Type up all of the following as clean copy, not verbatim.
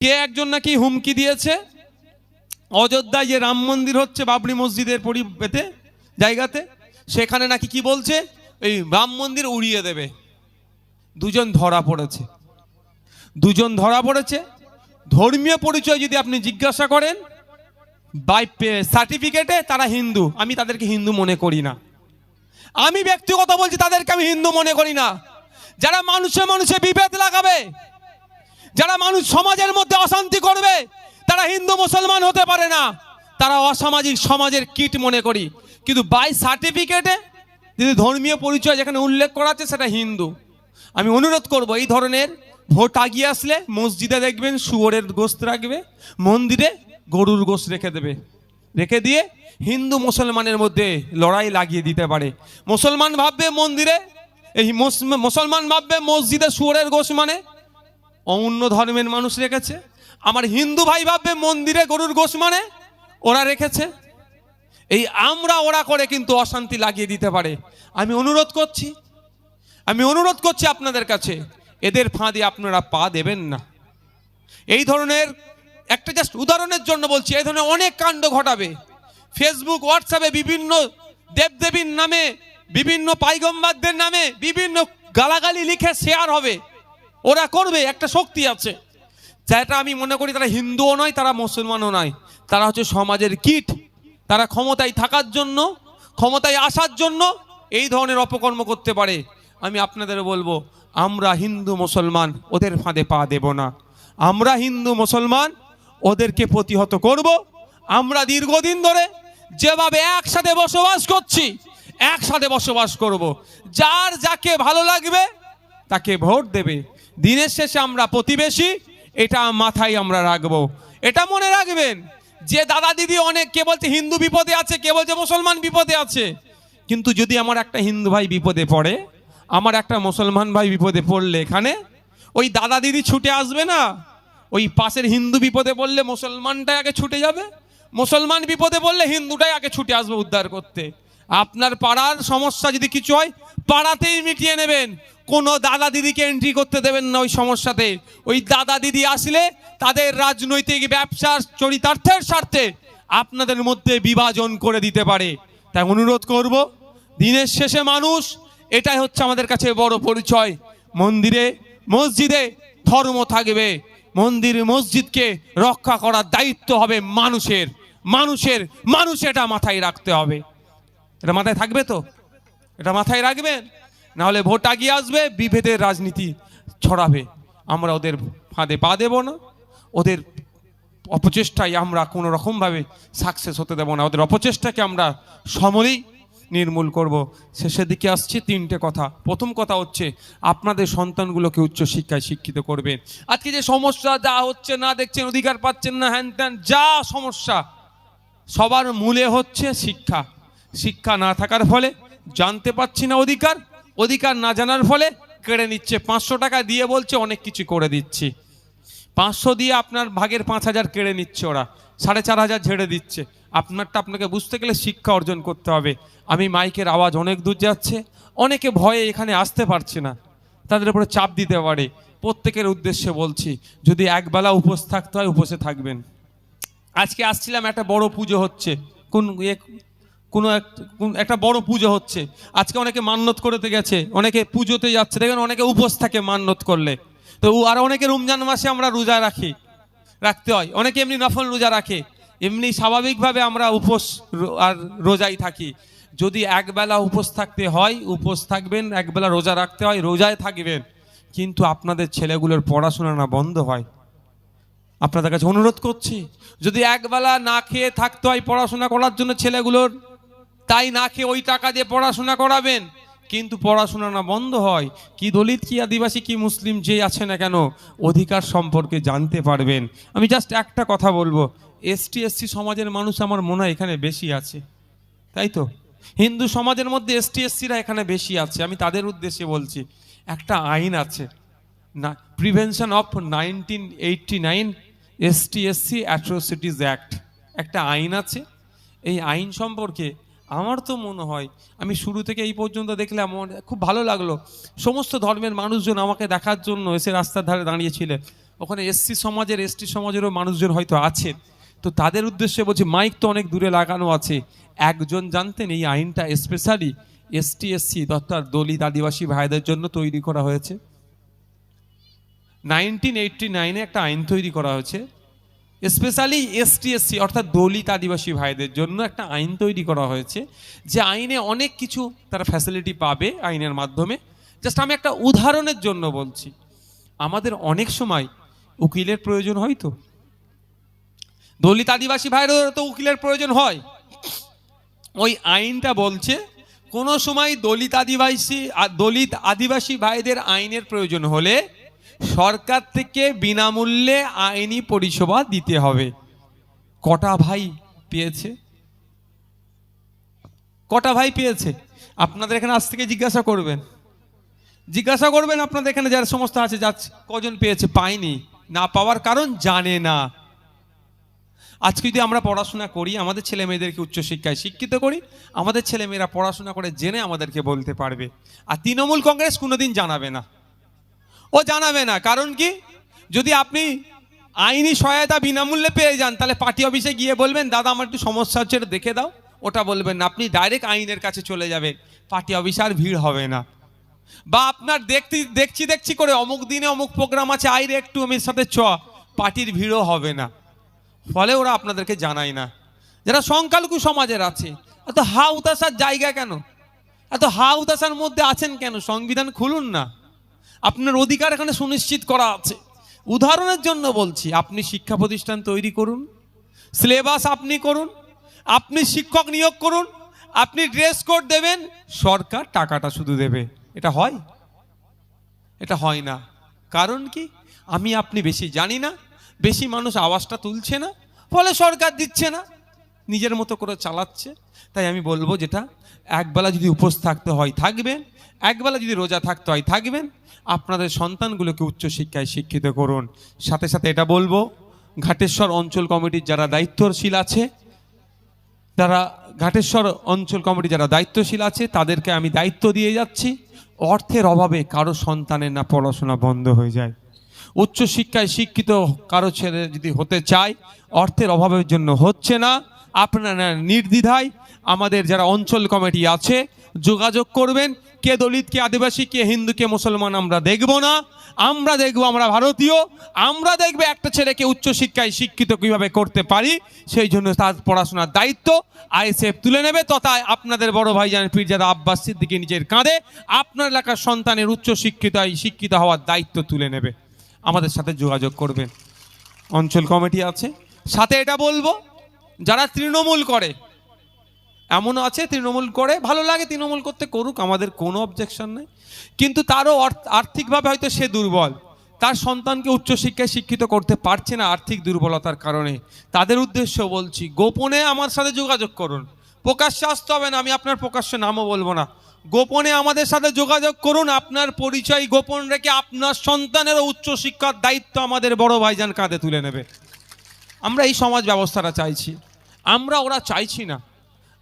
কে একজন নাকি হুমকি দিয়েছে অযোধ্যায় যে রাম মন্দির হচ্ছে বাবরি মসজিদের পরিবেতে জায়গাতে, সেখানে নাকি কি বলছে এই রাম মন্দির উড়িয়ে দেবে। দুজন ধরা পড়েছে, দুজন ধরা পড়েছে। ধর্মীয় পরিচয় যদি আপনি জিজ্ঞাসা করেন বাই সার্টিফিকেটে তারা হিন্দু, আমি তাদেরকে হিন্দু মনে করি না। আমি ব্যক্তিগত বলছি তাদেরকে আমি হিন্দু মনে করি না। যারা মানুষে মানুষে বিভেদ লাগাবে, যারা মানুষ সমাজের মধ্যে অশান্তি করবে, তারা হিন্দু মুসলমান হতে পারে না, তারা অসামাজিক সমাজের কীট মনে করি। কিন্তু বাই সার্টিফিকেটে যদি ধর্মীয় পরিচয় যেখানে উল্লেখ করা আছে সেটা হিন্দু। আমি অনুরোধ করব এই ধরনের ভোট আগিয়ে আসলে মসজিদে দেখবেন শুয়োরের গোশত রাখবে, মন্দিরে গরুর গোশত রেখে দেবে, রেখে দিয়ে হিন্দু মুসলমানের মধ্যে লড়াই লাগিয়ে দিতে পারে। মুসলমান ভাববে মন্দিরে এই মুসলমান ভাববে মসজিদে শুয়োরের গোশত মানে অন্য ধর্মের মানুষ রেখেছে, আমার হিন্দু ভাই ভাববে মন্দিরে গরুর গোশত মানে ওরা রেখেছে। এই আমরা ওরা করে কিন্তু অশান্তি লাগিয়ে দিতে পারে। আমি অনুরোধ করছি আপনাদের কাছে এদের ফাঁদে আপনারা পা দেবেন না। এই ধরনের একটা জাস্ট উদাহরণের জন্য বলছি, এই ধরনের অনেক কাণ্ড ঘটাবে। ফেসবুক হোয়াটসঅ্যাপে বিভিন্ন দেবদেবীর নামে, বিভিন্ন পাইগম্বারদের নামে বিভিন্ন গালাগালি লিখে শেয়ার হবে, ওরা করবে, একটা শক্তি আছে। যেটা আমি মনে করি তারা হিন্দুও নয়, তারা মুসলমানও নয়, তারা হচ্ছে সমাজের কীট। তারা ক্ষমতায় থাকার জন্য, ক্ষমতায় আসার জন্য এই ধরনের অপকর্ম করতে পারে। আমি আপনাদের বলবো আমরা হিন্দু মুসলমান ওদের ফাঁদে পা দেব না। আমরা হিন্দু মুসলমান ওদেরকে প্রতিহত করব। আমরা দীর্ঘদিন ধরে যেভাবে একসাথে বসবাস করছি একসাথে বসবাস করব। যার যাকে ভালো লাগবে তাকে ভোট দেবে। দিনের শেষে আমরা প্রতিবেশী, এটা মাথায় আমরা রাখবো। এটা মনে রাখবেন যে দাদা দিদি অনেক কে বলছে হিন্দু বিপদে আছে, কে বলছে মুসলমান বিপদে আছে, কিন্তু যদি আমার একটা হিন্দু ভাই বিপদে পড়ে, আমার একটা মুসলমান ভাই বিপদে পড়লে এখানে ওই দাদা দিদি ছুটে আসবে না। ওই পাশের হিন্দু বিপদে পড়লে মুসলমানটাই আগে ছুটে যাবে, মুসলমান বিপদে পড়লে হিন্দুটাই আগে ছুটে আসবে উদ্ধার করতে। আপনার পাড়ার সমস্যা যদি কিছু হয় পাড়াতেই মিটিয়ে নেবেন, কোনো দাদা দিদিকে এন্ট্রি করতে দেবেন না ওই সমস্যাতে। ওই দাদা দিদি আসলে তাদের রাজনৈতিক ব্যবসার চরিতার্থের স্বার্থে আপনাদের মধ্যে বিভাজন করে দিতে পারে। তাই অনুরোধ করব, দিনের শেষে মানুষ, এটাই হচ্ছে আমাদের কাছে বড় পরিচয়। মন্দিরে মসজিদে ধর্ম থাকবে, মন্দির মসজিদকে রক্ষা করার দায়িত্ব হবে মানুষের। মানুষ এটা মাথায় রাখতে হবে। এটা মাথায় থাকবে তো? এটা মাথায় রাখবেন, নাহলে ভোট আগিয়ে আসবে, বিভেদের রাজনীতি ছড়াবে। আমরা ওদের ফাঁদে পা দেব না, ওদের অপচেষ্টায় আমরা কোনো রকমভাবে সাকসেস হতে দেব না। ওদের অপচেষ্টাকে আমরা সমূলেই নির্মূল করব। শেষের দিকে আসছে তিনটে কথা। প্রথম কথা হচ্ছে আপনাদের সন্তানগুলোকে উচ্চশিক্ষায় শিক্ষিত করবেন। আজকে যে সমস্যা যা হচ্ছে না দেখছেন, অধিকার পাচ্ছেন না, হ্যান ত্যান যা সমস্যা, সবার মূলে হচ্ছে শিক্ষা। শিক্ষা না থাকার ফলে জানতে পারছি না অধিকার, অধিকার না জানার ফলে কেড়ে নিচ্ছে। 500 টাকা দিয়ে বলছে অনেক কিছু করে দিচ্ছি, 500 দিয়ে আপনার ভাগের 5000 কেড়ে নিচ্ছে, ওরা 4500 ঝেড়ে দিচ্ছে। আপনারটা আপনাকে বুঝতে গেলে শিক্ষা অর্জন করতে হবে। আমি মাইকের আওয়াজ অনেক দূর যাচ্ছে, অনেকে ভয়ে এখানে আসতে পারছে না, তাদের উপরে চাপ দিতে পারে। প্রত্যেকের উদ্দেশ্যে বলছি, যদি একবেলা উপোস থাকতে হয় উপোসে থাকবেন। আজকে আসছিলাম, একটা বড় পুজো হচ্ছে, কোনো একটা বড় পুজো হচ্ছে। আজকে অনেকে মান্যত করতে গেছে, অনেকে পুজোতে যাচ্ছে, দেখবেন অনেকে উপোস থাকে মান্যত করলে। তো আর অনেকে রমজান মাসে আমরা রোজা রাখতে হয়, অনেকে এমনি নফল রোজা রাখে, এমনি স্বাভাবিকভাবে আমরা উপোস আর রোজাই থাকি। যদি একবেলা উপোস থাকতে হয় উপোস থাকবেন, একবেলা রোজা রাখতে হয় রোজায় থাকবেন, কিন্তু আপনাদের ছেলেগুলোর পড়াশোনা না বন্ধ হয়। আপনাদের কাছে অনুরোধ করছি, যদি একবেলা না খেয়ে থাকতে হয় পড়াশোনা করার জন্য ছেলেগুলোর, তাই না খেয়ে ওই টাকা দিয়ে পড়াশোনা করাবেন, কিন্তু পড়াশোনা না বন্ধ হয়, কি দলিত কি আদিবাসী কি মুসলিম যে আছে না কেন অধিকার সম্পর্কে জানতে পারবেন। আমি জাস্ট একটা কথা বলবো, এসটি এসসি সমাজের মানুষ আমার মনে হয় এখানে বেশি আছে, তাই তো? হিন্দু সমাজের মধ্যে এসটি এসসিরা এখানে বেশি আছে। আমি তাদের উদ্দেশ্যে বলছি, একটা আইন আছে না, prevention of 1989 ST SC atrocities act, একটা আইন আছে। এই আইন সম্পর্কে আমার তো মনে হয়, আমি শুরু থেকে এই পর্যন্ত দেখলে আমার খুব ভালো লাগলো। সমস্ত ধর্মের মানুষজন আমাকে দেখার জন্য এসে রাস্তার ধারে দাঁড়িয়েছিলেন, ওখানে এসসি সমাজের এসটি সমাজেরও মানুষজন হয়তো আছেন, তো তাদের উদ্দেশ্যে বলছি, মাইক তো অনেক দূরে লাগানো আছে, একজন জানতেন এই আইনটা স্পেশালি এসটি এসসি অর্থাৎ দলিত আদিবাসী ভাইদের জন্য তৈরি করা হয়েছে। 1989-এ একটা আইন তৈরি করা হয়েছে, স্পেশালি এসটি এসসি অর্থাৎ দলিত আদিবাসী ভাইদের জন্য একটা আইন তৈরি করা হয়েছে, যে আইনে অনেক কিছু তারা ফ্যাসিলিটি পাবে আইনের মাধ্যমে। জাস্ট আমি একটা উদাহরণের জন্য বলছি, আমাদের অনেক সময় উকিলের প্রয়োজন হয়, তো দলিত আদিবাসী ভাইয়েরও তো উকিলের প্রয়োজন হয়। ওই আইনটা বলছে কোনো সময় দলিত আদিবাসী ভাইদের আইনের প্রয়োজন হলে সরকার থেকে বিনামূল্যে আইনি পরিষেবা দিতে হবে। কটা ভাই পেয়েছে? কটা ভাই পেয়েছে? আপনাদের এখানে আজ থেকে জিজ্ঞাসা করবেন আপনাদের এখানে যারা সমস্ত আছে, যাচ্ছে কজন পেয়েছে? পায়নি। না পাওয়ার কারণ জানে না। আজকে যদি আমরা পড়াশোনা করি, আমাদের ছেলে মেয়েদেরকে উচ্চশিক্ষায় শিক্ষিত করি, আমাদের ছেলে মেয়েরা পড়াশোনা করে জেনে আমাদেরকে বলতে পারবে। আর তৃণমূল কংগ্রেস কোনোদিন জানাবে না, ও জানাবে না। কারণ কি? যদি আপনি আইনি সহায়তা বিনামূল্যে পেয়ে যান, তাহলে পার্টি অফিসে গিয়ে বলবেন, দাদা আমার একটু সমস্যা হচ্ছে, এটা দেখে দাও, ওটা বলবেন না, আপনি ডাইরেক্ট আইনের কাছে চলে যাবেন, পার্টি অফিসে আর ভিড় হবে না। বা আপনার দেখছি করে অমুক দিনে অমুক প্রোগ্রাম আছে, আইরে একটু আমার সাথে পার্টির ভিড়ও হবে না। ফলে ওরা আপনাদেরকে জানায় না। যারা সংখ্যালঘু সমাজের আছে, এত হা উতাসার জায়গা কেন? এত হা উতাসার মধ্যে আছেন কেন? সংবিধান খুলুন না, আপনার অধিকার এখানে সুনিশ্চিত করা আছে। উদাহরণের জন্য বলছি, আপনি শিক্ষা প্রতিষ্ঠান তৈরি করুন, সিলেবাস আপনি করুন, আপনি শিক্ষক নিয়োগ করুন, আপনি ড্রেস কোড দেবেন, সরকার টাকাটা শুধু দেবে। এটা হয়? এটা হয় না। কারণ কি? আমি আপনি বেশি জানি না, বেশি মানুষ আওয়াজটা তুলছে না, ফলে সরকার দিচ্ছে না, নিজের মতো করে চালাচ্ছে। তাই আমি বলবো, যেটা একবেলা যদি উপোস থাকতে হয় থাকবেন, একবেলা যদি রোজা থাকতে হয় থাকবেন, আপনাদের সন্তানগুলোকে উচ্চশিক্ষায় শিক্ষিত করুন। সাথে সাথে এটা বলবো, ঘাটেশ্বর অঞ্চল কমিটির যারা দায়িত্বশীল আছে, তাদেরকে আমি দায়িত্ব দিয়ে যাচ্ছি, অর্থের অভাবে কারো সন্তানের না পড়াশোনা বন্ধ হয়ে যায়। উচ্চশিক্ষায় শিক্ষিত কারো ছেলে যদি হতে চায়, অর্থের অভাবের জন্য হচ্ছে না। আপনারা নির্দ্বিধায় আমাদের যারা অঞ্চল কমিটি আছে যোগাযোগ করবেন। কে দলিত, কে আদিবাসী, কে হিন্দু, কে মুসলমান আমরা দেখব না, আমরা দেখব আমরা ভারতীয়। আমরা দেখবে একটা ছেলেকে উচ্চশিক্ষায় শিক্ষিত কিভাবে করতে পারি, সেই জন্য তার পড়াশোনার দায়িত্ব আইএসএফ তুলে নেবে। তথা আপনাদের বড় ভাইজান পীরজাদা আব্বাস সিদ্দিকী নিজের কাঁধে আপনার এলাকার সন্তানের শিক্ষিত হওয়ার দায়িত্ব তুলে নেবে। আমাদের সাথে যোগাযোগ করবেন, অঞ্চল কমিটি আছে। সাথে এটা বলবো, যারা তৃণমূল করে, এমনও আছে তৃণমূল করে ভালো লাগে, তৃণমূল করতে করুক, আমাদের কোনো অবজেকশন নেই, কিন্তু তারও আর্থিকভাবে হয়তো সে দুর্বল, তার সন্তানকে উচ্চশিক্ষায় শিক্ষিত করতে পারছে না আর্থিক দুর্বলতার কারণে। তাদের উদ্দেশ্য বলছি, গোপনে আমার সাথে যোগাযোগ করুন, প্রকাশ্যে আসতে হবে না, আমি আপনার প্রকাশ্য নামও বলবো না, গোপনে আমাদের সাথে যোগাযোগ করুন। আপনার পরিচয় গোপন রেখে আপনার সন্তানেরও উচ্চশিক্ষার দায়িত্ব আমাদের বড় ভাইজান কাঁধে তুলে নেবে। আমরা এই সমাজ ব্যবস্থাটা চাইছি, আমরা ওরা চাইছি না,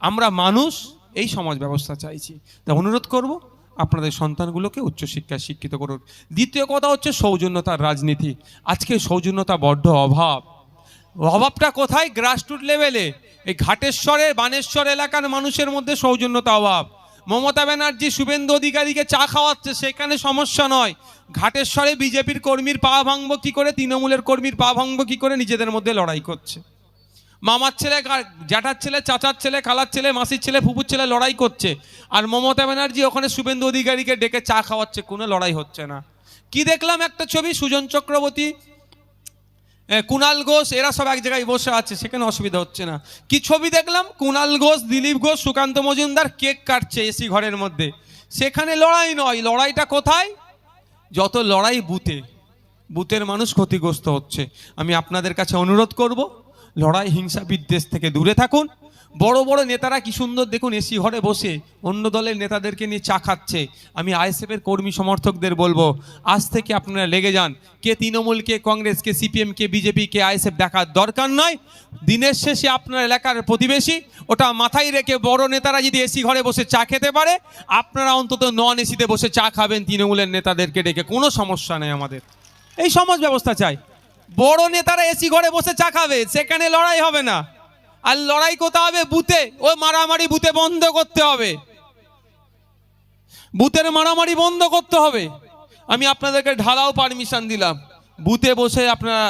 আমরা মানুষ এই সমাজ ব্যবস্থা চাইছি। তা অনুরোধ করব, আপনাদের সন্তানগুলোকে উচ্চশিক্ষায় শিক্ষিত করুন। দ্বিতীয় কথা হচ্ছে সৌজন্যতার রাজনীতি। আজকে সৌজন্যতা বড্ড অভাবটা কোথায়? গ্রাসরুট লেভেলে, এই ঘাটেশ্বরের বানেশ্বর এলাকার মানুষের মধ্যে সৌজন্যতা অভাব। মমতা ব্যানার্জি শুভেন্দু অধিকারীকে চা খাওয়াচ্ছে, সেখানে সমস্যা নয়। ঘাটেশ্বরে বিজেপির কর্মীর পা ভাঙবো কি করে, তৃণমূলের কর্মীর পা ভাঙবো কি করে, নিজেদের মধ্যে লড়াই করছে। মামার ছেলে, জ্যাঠার ছেলে, চাচার ছেলে, খালার ছেলে, মাসির ছেলে, ফুপুর ছেলে লড়াই করছে, আর মমতা ব্যানার্জি ওখানে শুভেন্দু অধিকারীকে ডেকে চা খাওয়াচ্ছে, কোনো লড়াই হচ্ছে না। কি দেখলাম একটা ছবি, সুজন চক্রবর্তী, কুণাল ঘোষ, এরা সব এক জায়গায় বসে আছে, সেখানে অসুবিধা হচ্ছে না। কি ছবি দেখলাম, কুণাল ঘোষ, দিলীপ ঘোষ, সুকান্ত মজুমদার কেক কাটছে এসি ঘরের মধ্যে। সেখানে লড়াই নয়, লড়াইটা কোথায়? যত লড়াই বুথের মানুষ ক্ষতিগ্রস্ত হচ্ছে। আমি আপনাদের কাছে অনুরোধ করব, লড়াই হিংসা বিদ্বেষ থেকে দূরে থাকুন। বড় বড় নেতারা কি সুন্দর দেখুন এসি ঘরে বসে অন্য দলের নেতাদেরকে নিয়ে চা খাচ্ছে। আমি আইএসএফের কর্মী সমর্থকদের বলবো, আজ থেকে আপনারা লেগে যান। কে তৃণমূল, কে কংগ্রেস, কে সিপিএম, কে বিজেপি, কে আইএসএফ দেখার দরকার নয়। দিনের শেষে আপনার এলাকার প্রতিবেশী, ওটা মাথায় রেখে বড় নেতারা যদি এসি ঘরে বসে চা খেতে পারে, আপনারা অন্তত নন এসিতে বসে চা খাবেন তৃণমূলের নেতাদেরকে ডেকে, কোনো সমস্যা নেই আমাদের। এই সমাজ ব্যবস্থা চাই। বড় নেতারা এসি ঘরে বসে চা খাবে, সেখানে লড়াই হবে না। আর লড়াই করতে হবে বুথে, ওই মারামারি বুথে বন্ধ করতে হবে, বুথের মারামারি বন্ধ করতে হবে। আমি আপনাদেরকে ঢালাও পারমিশন দিলাম, বুথে বসে আপনারা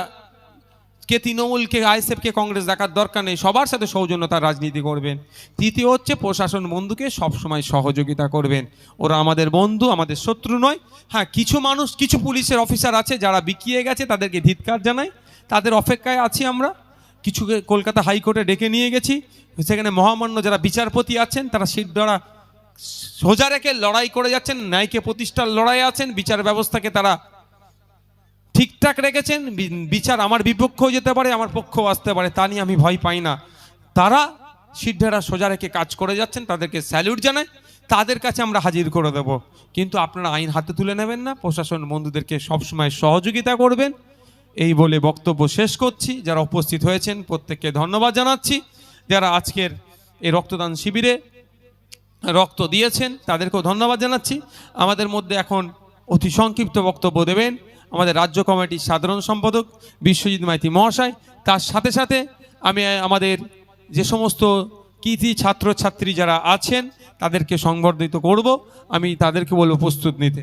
কে তৃণমূলকে আইএসএফকে কংগ্রেস দেখার দরকার নেই, সবার সাথে সৌজন্যতার রাজনীতি করবেন। তৃতীয় হচ্ছে প্রশাসন বন্ধুকে সবসময় সহযোগিতা করবেন, ওরা আমাদের বন্ধু, আমাদের শত্রু নয়। হ্যাঁ, কিছু মানুষ, কিছু পুলিশের অফিসার আছে যারা বিকিয়ে গেছে, তাদেরকে ধিক্কার জানাই, তাদের অপেক্ষায় আছি আমরা। কিছুকে কলকাতা হাইকোর্টে ডেকে নিয়ে গেছি, সেখানে মহামান্য যারা বিচারপতি আছেন তারা শিরদাঁড়া সোজা রেখে লড়াই করে যাচ্ছেন, ন্যায়কে প্রতিষ্ঠার লড়াই আছেন, বিচার ব্যবস্থাকে তারা ঠিকঠাক রেখেছেন। বিচার আমার বিপক্ষেও যেতে পারে, আমার পক্ষেও আসতে পারে, তা নিয়ে আমি ভয় পাই না। তারা সিদ্ধারা সোজা রেখে কাজ করে যাচ্ছেন, তাদেরকে স্যালুট জানাই, তাদের কাছে আমরা হাজির করে দেব। কিন্তু আপনারা আইন হাতে তুলে নেবেন না, প্রশাসন বন্ধুদেরকে সবসময় সহযোগিতা করবেন। এই বলে বক্তব্য শেষ করছি। যারা উপস্থিত হয়েছেন প্রত্যেককে ধন্যবাদ জানাচ্ছি, যারা আজকের এই রক্তদান শিবিরে রক্ত দিয়েছেন তাদেরকেও ধন্যবাদ জানাচ্ছি। আমাদের মধ্যে এখন অতি সংক্ষিপ্ত বক্তব্য দেবেন আমাদের রাজ্য কমিটির সাধারণ সম্পাদক বিশ্বজিৎ মাইতি মহাশয়। তার সাথে সাথে আমি আমাদের যে সমস্ত কৃতি ছাত্রছাত্রী যারা আছেন তাদেরকে সংবর্ধিত করব, আমি তাদেরকে বলবো প্রস্তুত নিতে।